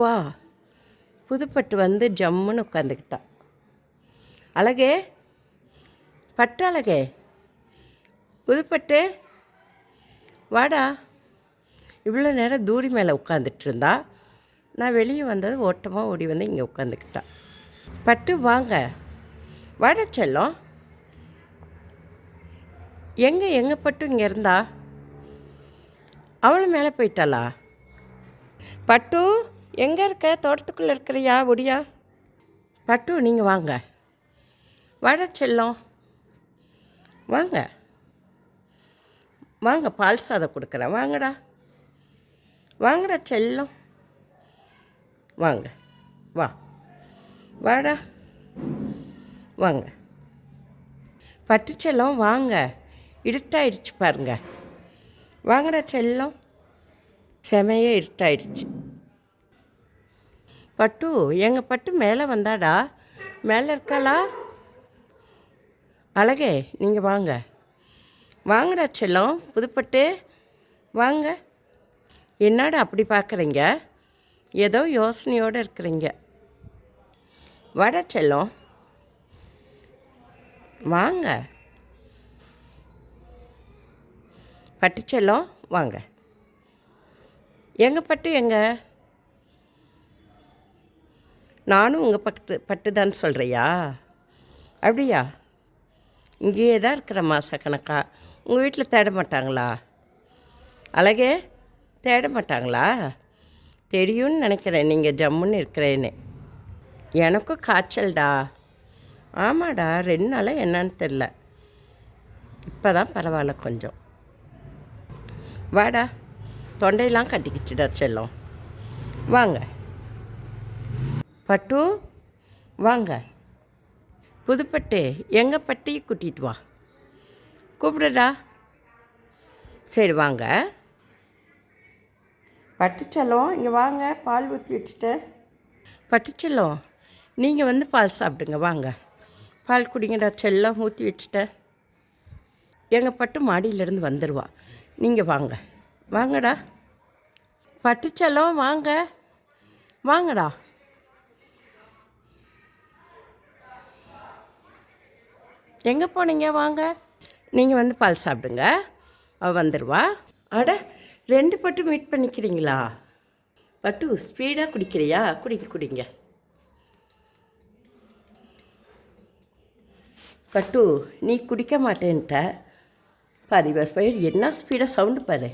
வா புதுப்பட்டு வந்து ஜம்முன்னு உட்காந்துக்கிட்டா. அழகே, பட்டு அழகே, புதுப்பட்டு வாடா. இவ்வளோ நேரம் தூரி மேலே உட்காந்துட்டு இருந்தா. நான் வெளியே வந்தது ஓட்டமாக ஓடி வந்து இங்கே உட்காந்துக்கிட்டா. பட்டு வாங்க, வாடா செல்லம். எங்கே பட்டு இங்கே இருந்தா? அவளும் மேலே போயிட்டாளா? பட்டு எங்கே இருக்க? தோட்டத்துக்குள்ளே இருக்கிறியா? ஒடியா. பட்டு நீங்கள் வாங்க, வாடா செல்லம், வாங்க வாங்க, பால் சாதம் கொடுக்குறேன், வாங்கடா வாங்கடா செல்லம், வாங்க, வா வாடா, வாங்க பட்டு செல்லம், வாங்க, இருட்டாயிடுச்சு பாருங்க, வாங்கடா செல்லம். செமையே இருட்டாயிடுச்சு. பட்டு எங்கள் பட்டு மேலே வந்தாடா. மேலே இருக்காளா? அழகே, நீங்கள் வாங்க, வாங்கடா செல்லம், புதுப்பட்டு வாங்க. என்னடா அப்படி பார்க்குறீங்க? ஏதோ யோசனையோடு இருக்கிறீங்க. வாடா செல்லம், வாங்க. பட்டு செல்லம், வாங்க. எங்கள் பட்டு எங்க? நானும் உங்கள் பட்டு தான் சொல்கிறியா? அப்படியா? இங்கேயே தான் இருக்கிற மாதக்கணக்கா. உங்கள் வீட்டில் தேட மாட்டாங்களா? அழகே, தேட மாட்டாங்களா? தெரியும்னு நினைக்கிறேன் நீங்கள் ஜம்முன்னு இருக்கிறேன்னு. எனக்கும் காய்ச்சல்டா. ஆமாடா, 2 நாளாக என்னன்னு தெரில. இப்போ தான் பரவாயில்ல கொஞ்சம். வாடா, தொண்டையெல்லாம் கட்டிக்கிச்சுடா செல்லம், வாங்க. பட்டு வாங்க. புதுப்பட்டு எங்கள் பட்டியை கூட்டிகிட்டு வா, கூப்பிடுடா. சரி வாங்க. பட்டுச்செல்லம், இங்கே வாங்க, பால் ஊற்றி வச்சுட்டேன். பட்டுச்செல்லம், நீங்கள் வந்து பால் சாப்பிடுங்க, வாங்க. பால் குடிங்கடா செல்லம், ஊற்றி வச்சுட்டேன். எங்கள் பட்டு மாடியிலேருந்து வந்துடுவா. நீங்கள் வாங்க, வாங்கடா. பட்டுச்செல்லம், வாங்க, வாங்கடா. எங்கே போனீங்க? வாங்க, நீங்கள் வந்து பால் சாப்பிடுங்க, அவள் வந்துடுவா. அட, 2 பட்டு மீட் பண்ணிக்கிறீங்களா? பட்டு ஸ்பீடாக குடிக்கிறியா? குடிங்க. பட்டு நீ குடிக்க மாட்டேன்ட்ட பாரு. என்ன ஸ்பீடாக சவுண்டு பாரு.